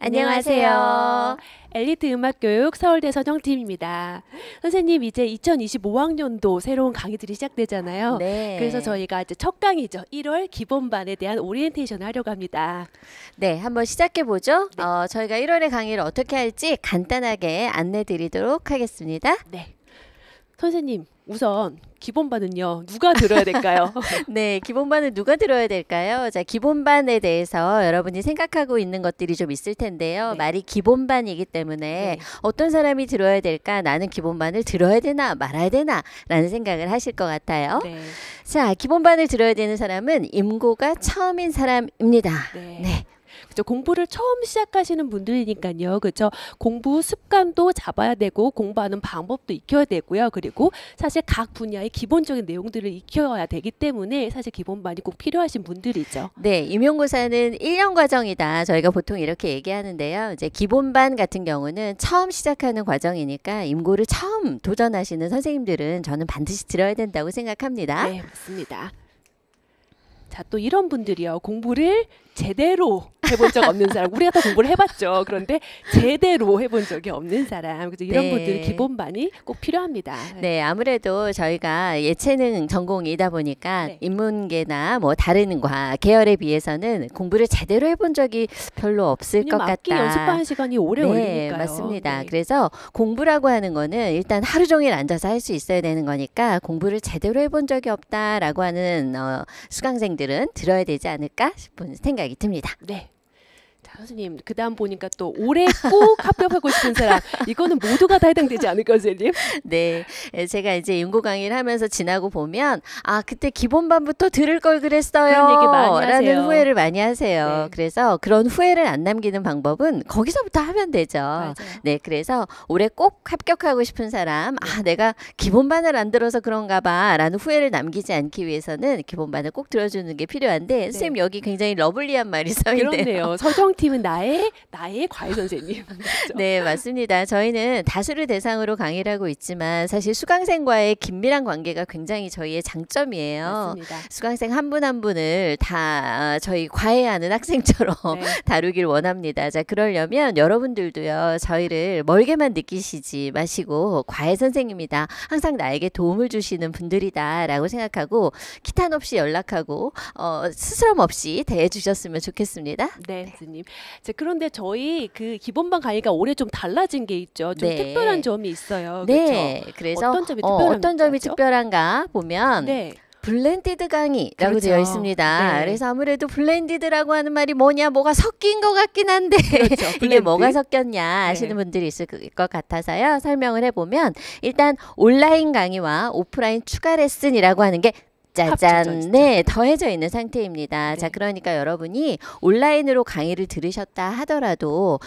안녕하세요. 엘리트 음악교육 서울대 선영팀입니다. 선생님, 이제 2025학년도 새로운 강의들이 시작되잖아요. 네. 그래서 저희가 이제 첫 강의죠. 1월 기본반에 대한 오리엔테이션을 하려고 합니다. 네, 한번 시작해 보죠. 저희가 1월에 강의를 어떻게 할지 간단하게 안내 드리도록 하겠습니다. 네. 선생님, 우선 기본반은요, 누가 들어야 될까요? 네, 기본반은 누가 들어야 될까요? 자, 기본반에 대해서 여러분이 생각하고 있는 것들이 좀 있을 텐데요. 네. 말이 기본반이기 때문에 네. 어떤 사람이 들어야 될까? 나는 기본반을 들어야 되나 말아야 되나? 라는 생각을 하실 것 같아요. 네. 자, 기본반을 들어야 되는 사람은 임고가 처음인 사람입니다. 네. 네. 그죠. 공부를 처음 시작하시는 분들이니까요. 그죠. 공부 습관도 잡아야 되고 공부하는 방법도 익혀야 되고요. 그리고 사실 각 분야의 기본적인 내용들을 익혀야 되기 때문에 사실 기본반이 꼭 필요하신 분들이죠. 네, 임용고사는 1년 과정이다. 저희가 보통 이렇게 얘기하는데요. 이제 기본반 같은 경우는 처음 시작하는 과정이니까 임고를 처음 도전하시는 선생님들은 저는 반드시 들어야 된다고 생각합니다. 네, 맞습니다. 자, 또 이런 분들이요. 공부를 제대로 해본 적 없는 사람. 우리가 다 공부를 해봤죠. 그런데 제대로 해본 적이 없는 사람. 그래서 이런 네. 분들 기본반이 꼭 필요합니다. 네, 아무래도 저희가 예체능 전공이다 보니까 네. 인문계나 뭐 다른 계열에 비해서는 공부를 제대로 해본 적이 별로 없을 것 왜냐면 악기 같다. 연습하는 시간이 오래 네, 걸리니까요. 맞습니다. 네. 그래서 공부라고 하는 거는 일단 하루 종일 앉아서 할 수 있어야 되는 거니까 공부를 제대로 해본 적이 없다라고 하는 수강생들은 들어야 되지 않을까 싶은 생각이 듭니다. 네. 자, 선생님, 그 다음 보니까 또 올해 꼭 합격하고 싶은 사람. 이거는 모두가 다 해당되지 않을까요, 선생님? 네, 제가 이제 연구 강의를 하면서 지나고 보면 그때 기본반부터 들을 걸 그랬어요. 그런 얘기 많이 하세요. 라는 후회를 많이 하세요. 네. 그래서 그런 후회를 안 남기는 방법은 거기서부터 하면 되죠. 맞아요. 네, 그래서 올해 꼭 합격하고 싶은 사람, 내가 기본반을 안 들어서 그런가 봐 라는 후회를 남기지 않기 위해서는 기본반을 꼭 들어주는 게 필요한데 선생님 여기 굉장히 러블리한 말이 써있네요. 그렇네요. 서정팀은 나의 과외 선생님. 그렇죠? 네, 맞습니다. 저희는 다수를 대상으로 강의를 하고 있지만 사실 수강생과의 긴밀한 관계가 굉장히 저희의 장점이에요. 맞습니다. 수강생 한 분 한 분을 다 저희 과외하는 학생처럼 네. 다루길 원합니다. 자, 그러려면 여러분들도요, 저희를 멀게만 느끼시지 마시고 과외 선생님이다. 항상 나에게 도움을 주시는 분들이다라고 생각하고 기탄 없이 연락하고 스스럼 없이 대해주셨으면 좋겠습니다. 네, 선생님. 자, 그런데 저희 그 기본반 강의가 올해 좀 달라진 게 있죠. 좀 네. 특별한 점이 있어요. 네, 그렇죠? 그래서 어떤 점이 어떤 점이 특별한가요? 특별한가 보면 네. 블렌디드 강의라고 그렇죠. 되어 있습니다. 네. 그래서 아무래도 블렌디드라고 하는 말이 뭐가 섞인 것 같긴 한데 그렇죠. 이게 블렌드. 뭐가 섞였냐 하시는 네. 분들이 있을 것 같아서요. 설명을 해보면 일단 온라인 강의와 오프라인 추가 레슨이라고 하는 게 합쳐져 짜잔, 있죠. 네, 더해져 있는 상태입니다. 네. 자, 그러니까 여러분이 온라인으로 강의를 들으셨다 하더라도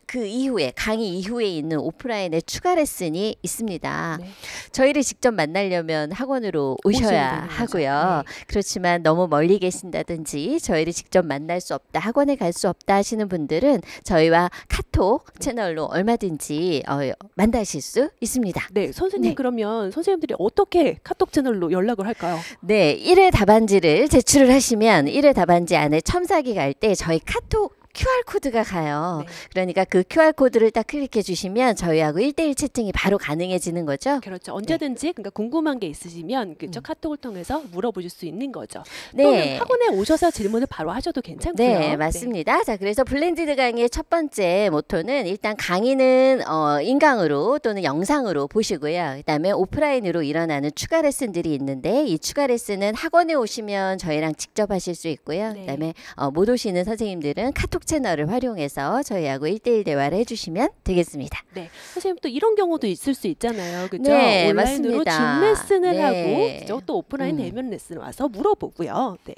그 이후에 강의 이후에 있는 오프라인의 추가 레슨이 있습니다. 네. 저희를 직접 만나려면 학원으로 오셔야 되는 거죠. 하고요. 네. 그렇지만 너무 멀리 계신다든지 저희를 직접 만날 수 없다, 학원에 갈 수 없다 하시는 분들은 저희와 카톡 채널로 얼마든지 만나실 수 있습니다. 네, 선생님 네. 그러면 선생님들이 어떻게 카톡 채널로 연락을 할까요? 네, 1회 답안지를 제출을 하시면 1회 답안지 안에 첨삭이 갈 때 저희 카톡 QR코드가 가요. 네. 그러니까 그 QR코드를 딱 클릭해 주시면 저희하고 1대1 채팅이 바로 가능해지는 거죠. 그렇죠. 언제든지 그러니까 궁금한 게 있으시면 그쵸 카톡을 통해서 물어보실 수 있는 거죠. 네. 또는 학원에 오셔서 질문을 바로 하셔도 괜찮고요. 네, 맞습니다. 자, 그래서 블렌디드 강의의 첫 번째 모토는 일단 강의는 인강으로 또는 영상으로 보시고요. 그다음에 오프라인으로 일어나는 추가 레슨들이 있는데 이 추가 레슨은 학원에 오시면 저희랑 직접 하실 수 있고요. 네. 그다음에 못 오시는 선생님들은 카톡 채널을 활용해서 저희하고 1대1 대화를 해주시면 되겠습니다. 네, 선생님 또 이런 경우도 있을 수 있잖아요, 그죠? 네, 온라인으로 맞습니다. 줌 레슨을 네. 하고, 그죠? 또 오프라인 대면 레슨 와서 물어보고요. 네,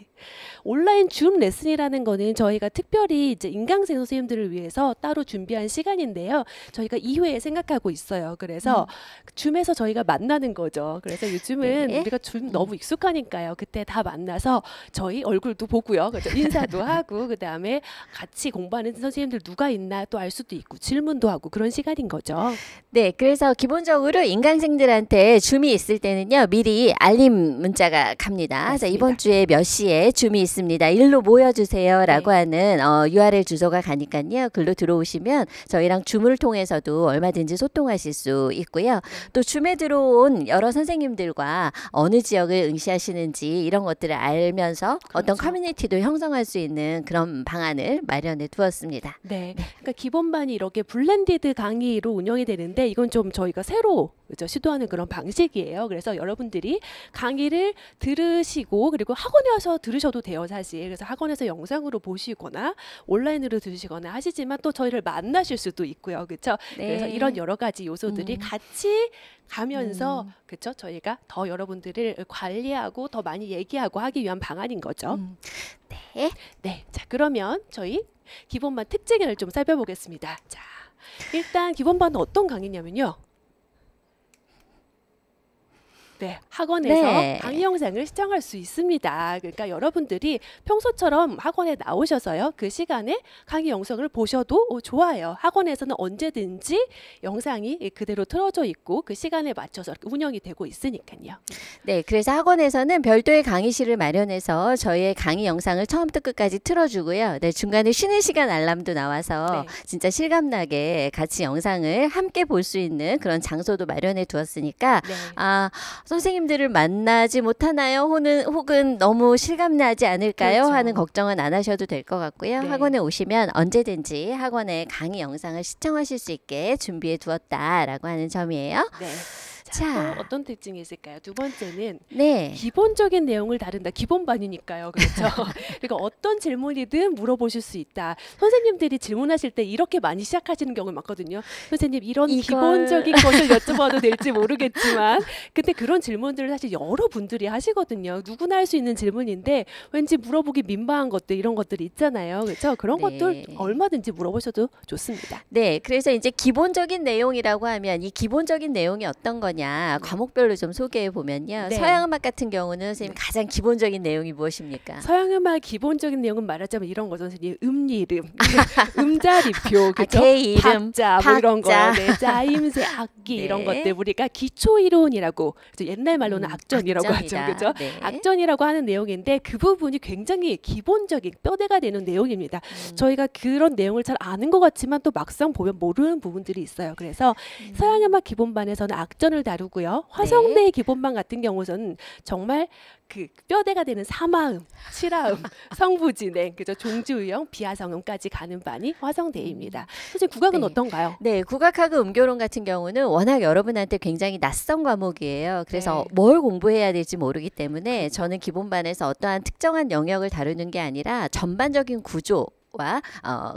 온라인 줌 레슨이라는 거는 저희가 특별히 이제 인강생 선생님들을 위해서 따로 준비한 시간인데요. 저희가 2회 생각하고 있어요. 그래서 줌에서 저희가 만나는 거죠. 그래서 요즘은 네. 우리가 줌 너무 익숙하니까요. 그때 다 만나서 저희 얼굴도 보고요, 그죠? 인사도 하고 그 다음에 같이 공부하는 선생님들 누가 있나 또 알 수도 있고 질문도 하고 그런 시간인 거죠. 네, 그래서 기본적으로 인강생들한테 줌이 있을 때는요, 미리 알림 문자가 갑니다. 자, 맞습니다. 이번 주에 몇 시에 줌이 있습니다. 일로 모여주세요라고 네. 하는 URL 주소가 가니까요. 글로 들어오시면 저희랑 줌을 통해서도 얼마든지 소통하실 수 있고요. 또 줌에 들어온 여러 선생님들과 어느 지역을 응시하시는지 이런 것들을 알면서 어떤 그렇죠. 커뮤니티도 형성할 수 있는 그런 방안을 마련해 두었습니다. 네. 그러니까 기본반이 이렇게 블렌디드 강의로 운영이 되는데 이건 좀 저희가 새로 그죠? 시도하는 그런 방식이에요. 그래서 여러분들이 강의를 들으시고 그리고 학원에 와서 들으셔도 돼요, 사실. 그래서 학원에서 영상으로 보시거나 온라인으로 들으시거나 하시지만 또 저희를 만나실 수도 있고요. 그렇죠? 네. 그래서 이런 여러 가지 요소들이 같이 가면서 그렇죠? 저희가 더 여러분들을 관리하고 더 많이 얘기하고 하기 위한 방안인 거죠. 네. 네. 자, 그러면 저희 기본반 특징을 좀 살펴보겠습니다. 자, 일단 기본반은 어떤 강의냐면요. 네, 학원에서 네. 강의 영상을 시청할 수 있습니다. 그러니까 여러분들이 평소처럼 학원에 나오셔서요. 그 시간에 강의 영상을 보셔도 좋아요. 학원에서는 언제든지 영상이 그대로 틀어져 있고 그 시간에 맞춰서 운영이 되고 있으니까요. 네, 그래서 학원에서는 별도의 강의실을 마련해서 저희의 강의 영상을 처음부터 끝까지 틀어주고요. 네, 중간에 쉬는 시간 알람도 나와서 네. 진짜 실감나게 같이 영상을 함께 볼 수 있는 그런 장소도 마련해 두었으니까 네. 선생님들을 만나지 못하나요? 혹은 너무 실감나지 않을까요? 그렇죠. 하는 걱정은 안 하셔도 될 것 같고요. 네. 학원에 오시면 언제든지 학원의 강의 영상을 시청하실 수 있게 준비해 두었다라고 하는 점이에요. 네. 자. 자, 또 어떤 특징이 있을까요? 두 번째는 네. 기본적인 내용을 다룬다. 기본반이니까요. 그렇죠? 그러니까 어떤 질문이든 물어보실 수 있다. 선생님들이 질문하실 때 이렇게 많이 시작하시는 경우가 많거든요. 선생님 이런 기본적인 것을 여쭤봐도 될지 모르겠지만 근데 그런 질문들을 사실 여러분들이 하시거든요. 누구나 할 수 있는 질문인데 왠지 물어보기 민망한 것들 이런 것들이 있잖아요. 그렇죠? 그런 네. 것들 얼마든지 물어보셔도 좋습니다. 네, 그래서 이제 기본적인 내용이라고 하면 이 기본적인 내용이 어떤 거냐 과목별로 좀 소개해 보면요. 네. 서양음악 같은 경우는 선생님 가장 기본적인 내용이 무엇입니까? 서양음악 기본적인 내용은 말하자면 이런 거죠. 선생님 음리름, 음자리표, 그죠? 개 이름, 박자, 뭐 이런 거, 박자. 네, 짜임새, 악기 네. 이런 것들 우리가 기초 이론이라고 옛날 말로는 악전이라고 악전이다. 하죠, 그죠? 네. 악전이라고 하는 내용인데 그 부분이 굉장히 기본적인 뼈대가 되는 내용입니다. 저희가 그런 내용을 잘 아는 것 같지만 또 막상 보면 모르는 부분들이 있어요. 그래서 서양음악 기본반에서는 악전을 다루고요. 화성대 기본반 같은 경우는 정말 그 뼈대가 되는 사마음, 칠하음, 성부진행, 그죠? 종주유형, 비하성음까지 가는 반이 화성대입니다. 선생님 국악은 네. 어떤가요? 네, 국악하고 음교론 같은 경우는 워낙 여러분한테 굉장히 낯선 과목이에요. 그래서 네. 뭘 공부해야 될지 모르기 때문에 저는 기본반에서 어떠한 특정한 영역을 다루는 게 아니라 전반적인 구조 와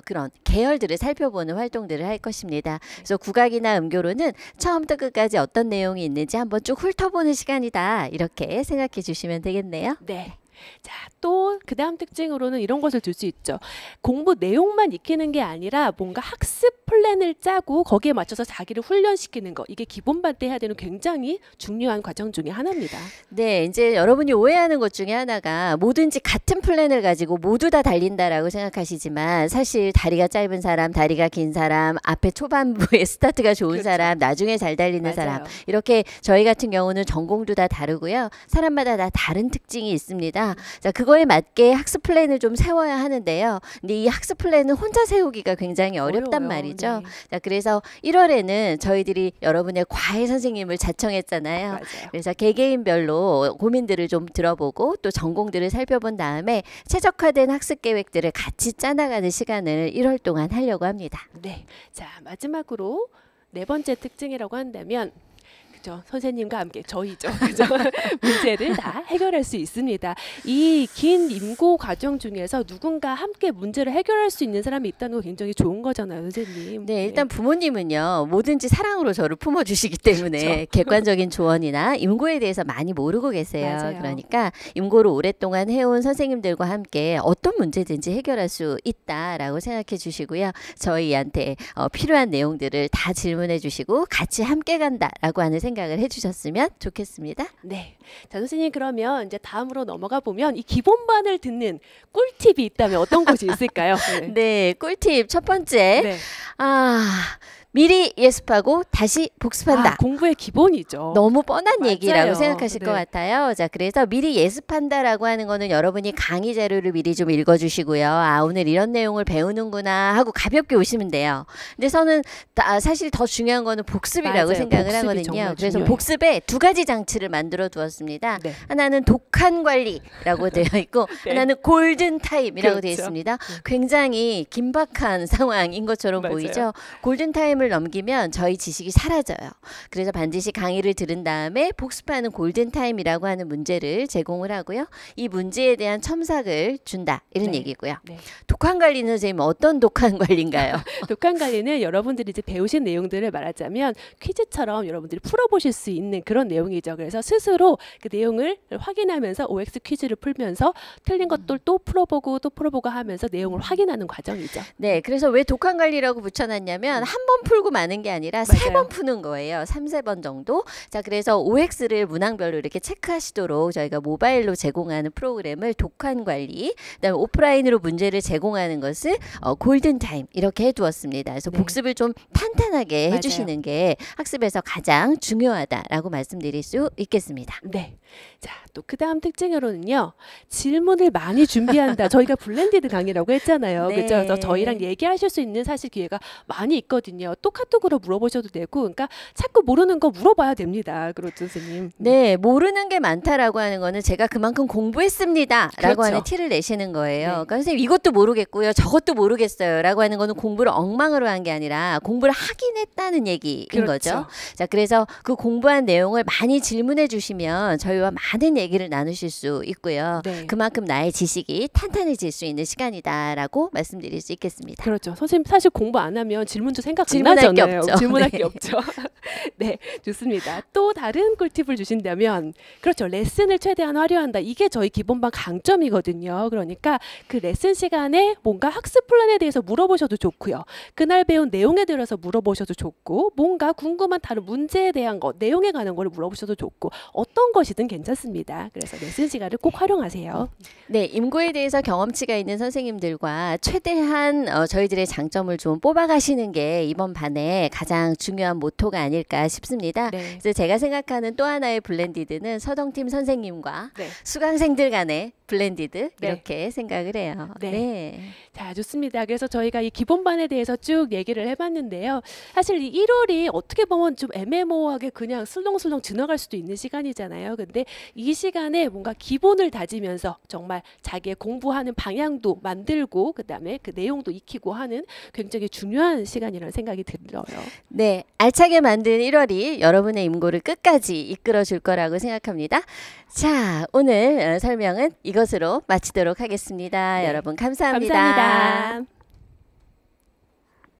그런 계열들을 살펴보는 활동들을 할 것입니다. 그래서 국악이나 음교로는 처음부터 끝까지 어떤 내용이 있는지 한번 쭉 훑어보는 시간이다. 이렇게 생각해 주시면 되겠네요. 네. 자, 또 그다음 특징으로는 이런 것을 들 수 있죠. 공부 내용만 익히는 게 아니라 뭔가 학습 플랜을 짜고 거기에 맞춰서 자기를 훈련시키는 거. 이게 기본반 때 해야 되는 굉장히 중요한 과정 중에 하나입니다. 네, 이제 여러분이 오해하는 것 중에 하나가 뭐든지 같은 플랜을 가지고 모두 다 달린다라고 생각하시지만 사실 다리가 짧은 사람, 다리가 긴 사람, 앞에 초반부에 스타트가 좋은 그렇죠. 사람, 나중에 잘 달리는 맞아요. 사람 이렇게 저희 같은 경우는 전공도 다 다르고요. 사람마다 다 다른 특징이 있습니다. 자, 그거에 맞게 학습 플랜을 좀 세워야 하는데요. 근데 이 학습 플랜은 혼자 세우기가 굉장히 어렵단 어려워요. 말이죠. 네. 자, 그래서 1월에는 저희들이 여러분의 과외 선생님을 자청했잖아요. 맞아요. 그래서 개개인별로 고민들을 좀 들어보고 또 전공들을 살펴본 다음에 최적화된 학습 계획들을 같이 짜나가는 시간을 1월 동안 하려고 합니다. 네. 자, 마지막으로 네 번째 특징이라고 한다면 그죠? 선생님과 함께 저희죠. 그죠? 문제를 다 해결할 수 있습니다. 이 긴 임고 과정 중에서 누군가 함께 문제를 해결할 수 있는 사람이 있다는 거 굉장히 좋은 거잖아요, 선생님. 네, 일단 부모님은요, 뭐든지 사랑으로 저를 품어주시기 때문에 그렇죠. 객관적인 조언이나 임고에 대해서 많이 모르고 계세요. 맞아요. 그러니까 임고를 오랫동안 해온 선생님들과 함께 어떤 문제든지 해결할 수 있다라고 생각해 주시고요. 저희한테 필요한 내용들을 다 질문해 주시고 같이 함께 간다라고 하는 생각을 해주셨으면 좋겠습니다. 네. 자, 선생님 그러면 이제 다음으로 넘어가 보면 이 기본반을 듣는 꿀팁이 있다면 어떤 것이 있을까요? 네, 꿀팁 첫 번째. 네. 미리 예습하고 다시 복습한다. 공부의 기본이죠. 너무 뻔한 맞아요. 얘기라고 생각하실 네. 것 같아요. 자, 그래서 미리 예습한다라고 하는 거는 여러분이 강의 자료를 미리 좀 읽어주시고요. 아, 오늘 이런 내용을 배우는구나 하고 가볍게 오시면 돼요. 근데 저는 사실 더 중요한 거는 복습이라고 맞아요. 생각을 복습이 하거든요. 정말 그래서 중요해요. 복습에 두 가지 장치를 만들어 두었습니다. 네. 하나는 독한 관리라고 되어 있고 네. 하나는 골든 타임이라고 되어 그렇죠. 있습니다. 굉장히 긴박한 상황인 것처럼 맞아요. 보이죠. 골든 타임을 넘기면 저희 지식이 사라져요. 그래서 반드시 강의를 들은 다음에 복습하는 골든 타임이라고 하는 문제를 제공을 하고요. 이 문제에 대한 첨삭을 준다. 이런 네. 얘기고요. 네. 독한 관리는 선생님 어떤 독한 관리인가요? 독한 관리는 여러분들이 이제 배우신 내용들을 말하자면 퀴즈처럼 여러분들이 풀어보실 수 있는 그런 내용이죠. 그래서 스스로 그 내용을 확인하면서 OX 퀴즈를 풀면서 틀린 것들 또 풀어보고 또 풀어보고 하면서 내용을 확인하는 과정이죠. 네, 그래서 왜 독한 관리라고 붙여놨냐면 한 번 풀고 마는 게 아니라 세 맞아요. 번 푸는 거예요. 3~4번 정도. 자, 그래서 OX를 문항별로 이렇게 체크하시도록 저희가 모바일로 제공하는 프로그램을 독한 관리, 그다음에 오프라인으로 문제를 제공하는 것을 골든 타임 이렇게 해두었습니다. 그래서 네. 복습을 좀 탄탄하게 맞아요. 해주시는 게 학습에서 가장 중요하다라고 말씀드릴 수 있겠습니다. 네. 자, 또 그 다음 특징으로는요. 질문을 많이 준비한다. 저희가 블렌디드 강의라고 했잖아요. 네. 그렇죠? 그래서 저희랑 얘기하실 수 있는 사실 기회가 많이 있거든요. 또 카톡으로 물어보셔도 되고, 그러니까 자꾸 모르는 거 물어봐야 됩니다. 그렇죠, 선생님? 네, 모르는 게 많다라고 하는 거는 제가 그만큼 공부했습니다라고 그렇죠. 하는 티를 내시는 거예요. 네. 그러니까 선생님 이것도 모르겠고요, 저것도 모르겠어요라고 하는 거는 공부를 엉망으로 한 게 아니라 공부를 하긴 했다는 얘기인 그렇죠. 거죠. 자, 그래서 그 공부한 내용을 많이 질문해 주시면 저희와 많은 얘기를 나누실 수 있고요. 네. 그만큼 나의 지식이 탄탄해질 수 있는 시간이다라고 말씀드릴 수 있겠습니다. 그렇죠. 선생님 사실 공부 안 하면 질문도 생각 안 질문할 게 나잖아요. 없죠. 질문할 네. 게 없죠. 네, 좋습니다. 또 다른 꿀팁을 주신다면, 그렇죠. 레슨을 최대한 활용한다. 이게 저희 기본반 강점이거든요. 그러니까 그 레슨 시간에 뭔가 학습 플랜에 대해서 물어보셔도 좋고요. 그날 배운 내용에 대해서 물어보셔도 좋고, 뭔가 궁금한 다른 문제에 대한 거, 내용에 관한 거를 물어보셔도 좋고, 어떤 것이든 괜찮습니다. 그래서 레슨 시간을 꼭 활용하세요. 네, 임고에 대해서 경험치가 있는 선생님들과 최대한 저희들의 장점을 좀 뽑아가시는 게 이번 반에 가장 중요한 모토가 아닐까 싶습니다. 네. 그래서 제가 생각하는 또 하나의 블렌디드는 서동팀 선생님과 네. 수강생들 간의 블렌디드 네. 이렇게 생각을 해요. 네. 네. 자, 좋습니다. 그래서 저희가 이 기본반에 대해서 쭉 얘기를 해봤는데요. 사실 이 1월이 어떻게 보면 좀 애매모호하게 그냥 술렁술렁 지나갈 수도 있는 시간이잖아요. 근데 이 시간에 뭔가 기본을 다지면서 정말 자기의 공부하는 방향도 만들고 그다음에 그 내용도 익히고 하는 굉장히 중요한 시간이라는 생각이 들어요. 네, 알차게 만든 1월이 여러분의 임고를 끝까지 이끌어 줄 거라고 생각합니다. 자, 오늘 설명은 이것으로 마치도록 하겠습니다. 네. 여러분 감사합니다. 감사합니다.